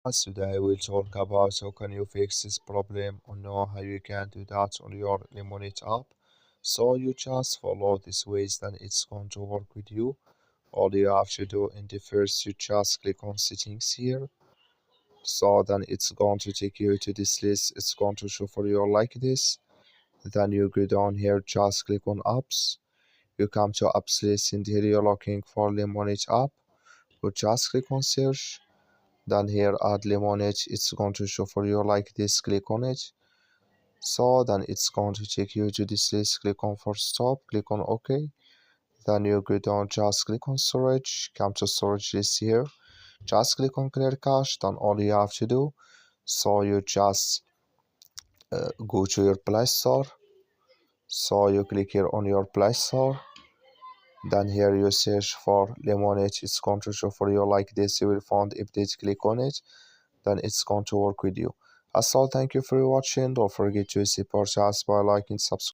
Today we'll talk about how can you fix this problem or know how you can do that on your Lemon8 app. So you just follow these ways, then it's going to work with you. All you have to do in the first, you just click on settings here. So then it's going to take you to this list. It's going to show for you like this. Then you go down here, just click on apps. You come to apps list, and here you're looking for Lemon8 app. You just click on search. Then here add Lemon8, it's going to show for you like this. Click on it. So then it's going to take you to this list. Click on for stop, click on OK. Then you go down, just click on storage, come to storage list here, just click on clear cache. Then all you have to do, so you just go to your Play Store. So you click here on your Play Store. Then here you search for Lemon8, it's going to show for you like this. You will find update, click on it, then it's going to work with you. As well, thank you for watching. Don't forget to support us by liking, subscribe.